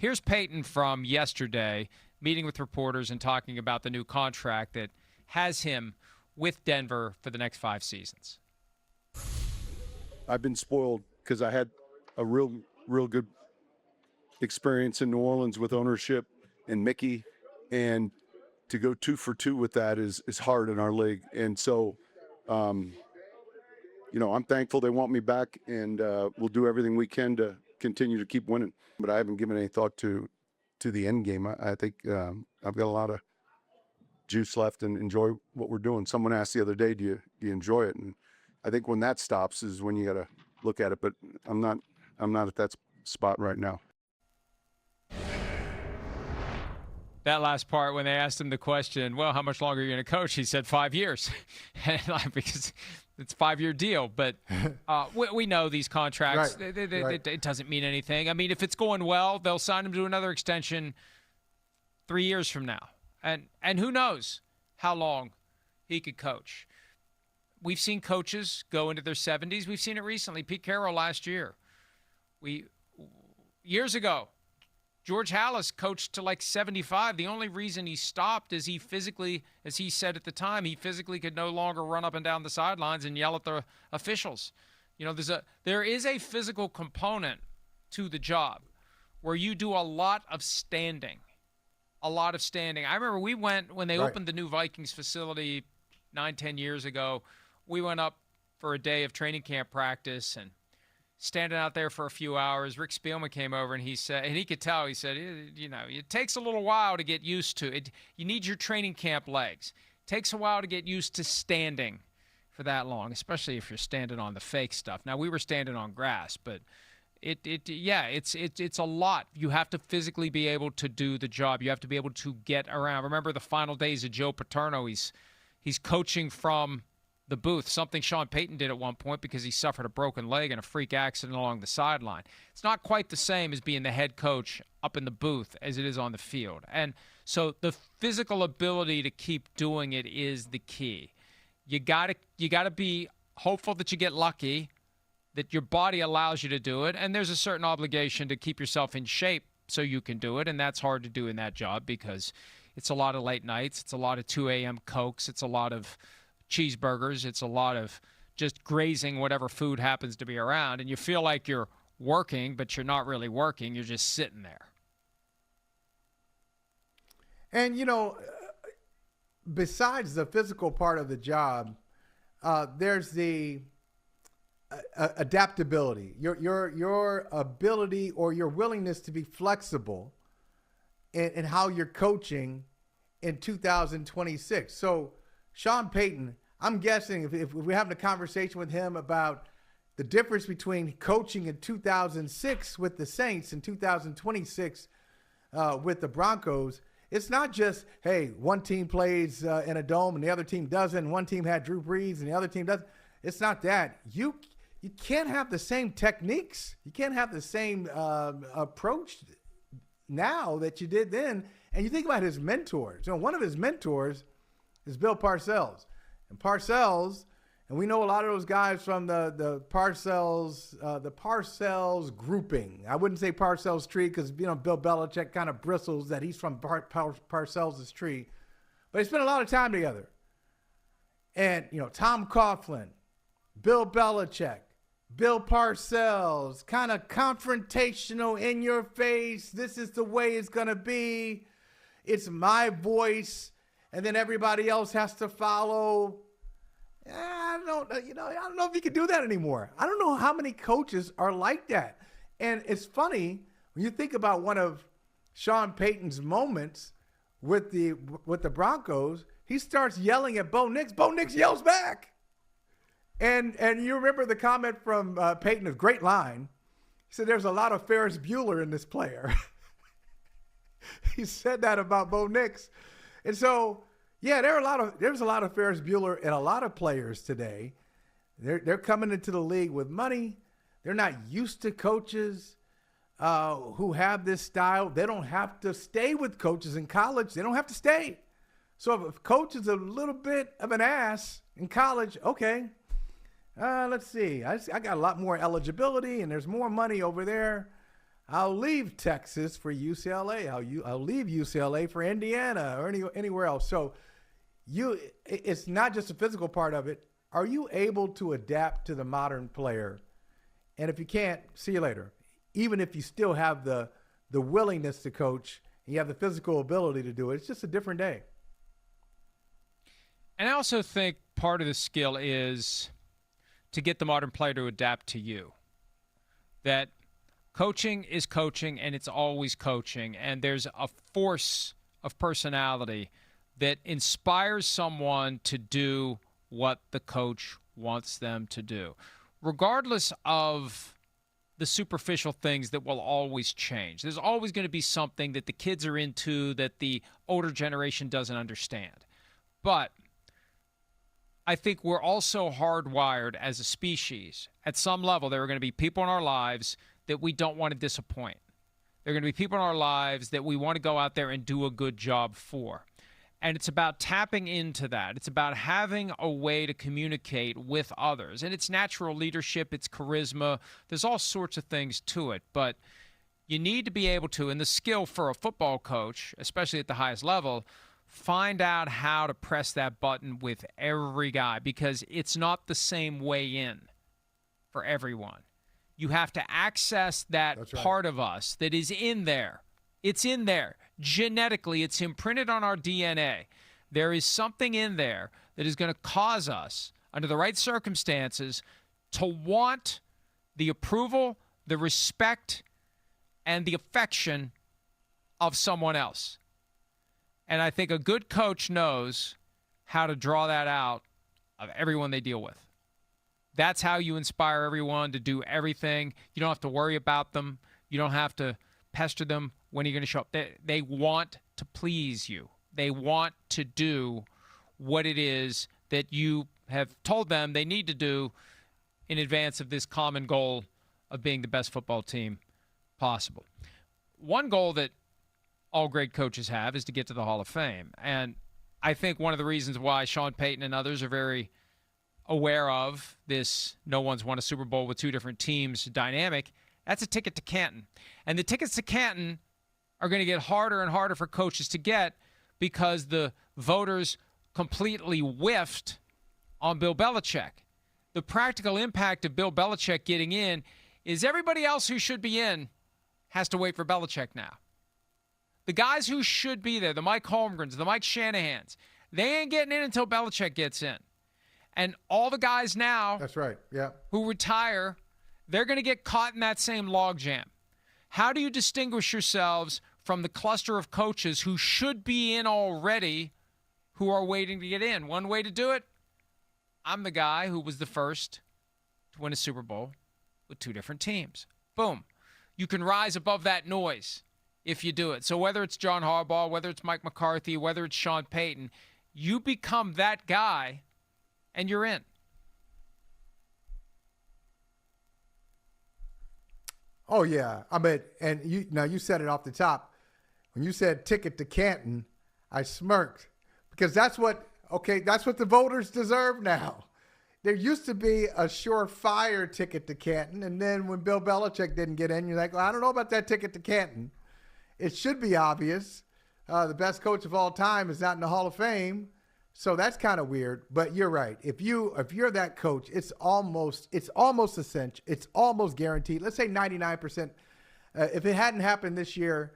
Here's Payton from yesterday, meeting with reporters and talking about the new contract that has him with Denver for the next 5 seasons. I've been spoiled because I had a real good experience in New Orleans with ownership and Mickey, and to go 2 for 2 with that is hard in our league. And so, I'm thankful they want me back, and we'll do everything we can to continue to keep winning. But I haven't given any thought to the end game. I think I've got a lot of juice left and enjoy what we're doing. Someone asked the other day, do you enjoy it? And I think when that stops is when you got to look at it. But I'm not at that spot right now. That last part, when they asked him the question, well, how much longer are you going to coach? He said 5 years, because it's a 5-year deal. But we know these contracts, right. It doesn't mean anything. I mean, if it's going well, they'll sign him to another extension 3 years from now. And who knows how long he could coach. We've seen coaches go into their 70s. We've seen it recently. Pete Carroll last year. Years ago, George Halas coached to like 75. The only reason he stopped is he physically, as he said at the time, he physically could no longer run up and down the sidelines and yell at the officials. There is a physical component to the job where you do a lot of standing. I remember we went, when they opened the new Vikings facility 9-10 years ago, we went up for a day of training camp practice and standing out there for a few hours. Rick Spielman came over and he said, and he could tell, he said, it takes a little while to get used to it. You need your training camp legs. It takes a while to get used to standing for that long, especially if you're standing on the fake stuff. Now, we were standing on grass, but it's a lot. You have to physically be able to do the job. You have to be able to get around. Remember the final days of Joe Paterno. He's coaching from the booth, something Sean Payton did at one point because he suffered a broken leg in a freak accident along the sideline. It's not quite the same as being the head coach up in the booth as it is on the field. And so the physical ability to keep doing it is the key. You gotta be hopeful that you get lucky, that your body allows you to do it, and there's a certain obligation to keep yourself in shape so you can do it, and that's hard to do in that job because it's a lot of late nights, it's a lot of 2 a.m. Cokes, it's a lot of cheeseburgers, it's a lot of just grazing whatever food happens to be around, and you feel like you're working, but you're not really working, you're just sitting there. And, besides the physical part of the job, there's the adaptability, your ability or your willingness to be flexible in how you're coaching in 2026. So Sean Payton, I'm guessing if we're having a conversation with him about the difference between coaching in 2006 with the Saints and 2026 with the Broncos, it's not just, hey, one team plays in a dome and the other team doesn't. One team had Drew Brees and the other team doesn't. It's not that. You can't have the same techniques. You can't have the same approach now that you did then. And you think about his mentors. One of his mentors is Bill Parcells. And Parcells, and we know a lot of those guys from the Parcells grouping. I wouldn't say Parcells tree because, Bill Belichick kind of bristles that he's from Parcells' tree. But they spent a lot of time together. And, Tom Coughlin, Bill Belichick, Bill Parcells, kind of confrontational, in your face. This is the way it's going to be. It's my voice. And then everybody else has to follow. I don't know if you can do that anymore. I don't know how many coaches are like that. And it's funny when you think about one of Sean Payton's moments with the Broncos, he starts yelling at Bo Nix. Bo Nix yells back. And you remember the comment from Payton, a great line. He said, there's a lot of Ferris Bueller in this player. He said that about Bo Nix. And so, yeah, there's a lot of Ferris Bueller in a lot of players today. They're coming into the league with money. They're not used to coaches who have this style. They don't have to stay with coaches in college. They don't have to stay. So if a coach is a little bit of an ass in college, okay, let's see. I got a lot more eligibility and there's more money over there. I'll leave Texas for UCLA. I'll leave UCLA for Indiana or anywhere else. So it's not just the physical part of it. Are you able to adapt to the modern player? And if you can't, see you later. Even if you still have the willingness to coach and you have the physical ability to do it, it's just a different day. And I also think part of the skill is to get the modern player to adapt to you. That coaching is coaching, and it's always coaching. And there's a force of personality that inspires someone to do what the coach wants them to do, regardless of the superficial things that will always change. There's always going to be something that the kids are into that the older generation doesn't understand. But I think we're also hardwired as a species. At some level, there are going to be people in our lives that we don't want to disappoint. There are going to be people in our lives that we want to go out there and do a good job for. And it's about tapping into that. It's about having a way to communicate with others. And it's natural leadership, it's charisma. There's all sorts of things to it. But you need to be able to, and the skill for a football coach, especially at the highest level, find out how to press that button with every guy, because it's not the same way in for everyone. You have to access that part of us that is in there. It's in there. Genetically, it's imprinted on our DNA. There is something in there that is going to cause us, under the right circumstances, to want the approval, the respect, and the affection of someone else. And I think a good coach knows how to draw that out of everyone they deal with. That's how you inspire everyone to do everything. You don't have to worry about them. You don't have to pester them when you're going to show up. They want to please you. They want to do what it is that you have told them they need to do in advance of this common goal of being the best football team possible. One goal that all great coaches have is to get to the Hall of Fame. And I think one of the reasons why Sean Payton and others are very aware of this no one's won a Super Bowl with two different teams dynamic, that's a ticket to Canton. And the tickets to Canton are going to get harder and harder for coaches to get because the voters completely whiffed on Bill Belichick. The practical impact of Bill Belichick getting in is everybody else who should be in has to wait for Belichick now. The guys who should be there, the Mike Holmgrens, the Mike Shanahans, they ain't getting in until Belichick gets in. And all the guys now who retire, they're going to get caught in that same logjam. How do you distinguish yourselves from the cluster of coaches who should be in already who are waiting to get in? One way to do it, I'm the guy who was the first to win a Super Bowl with two different teams. Boom. You can rise above that noise if you do it. So whether it's John Harbaugh, whether it's Mike McCarthy, whether it's Sean Payton, you become that guy and you're in. Oh, yeah. I mean, and you said it off the top. When you said ticket to Canton, I smirked because that's what the voters deserve now. There used to be a surefire ticket to Canton, and then when Bill Belichick didn't get in, you're like, well, I don't know about that ticket to Canton. It should be obvious. The best coach of all time is not in the Hall of Fame, so that's kind of weird. But you're right. If you're that coach, it's almost essential. It's almost guaranteed. Let's say 99%. If it hadn't happened this year,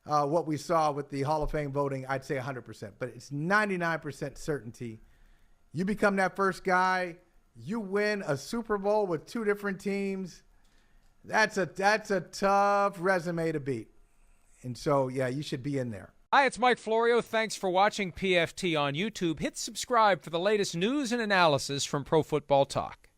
what we saw with the Hall of Fame voting, I'd say 100%. But it's 99% certainty. You become that first guy. You win a Super Bowl with two different teams. That's a tough resume to beat. And so, yeah, you should be in there. Hi, it's Mike Florio. Thanks for watching PFT on YouTube. Hit subscribe for the latest news and analysis from Pro Football Talk.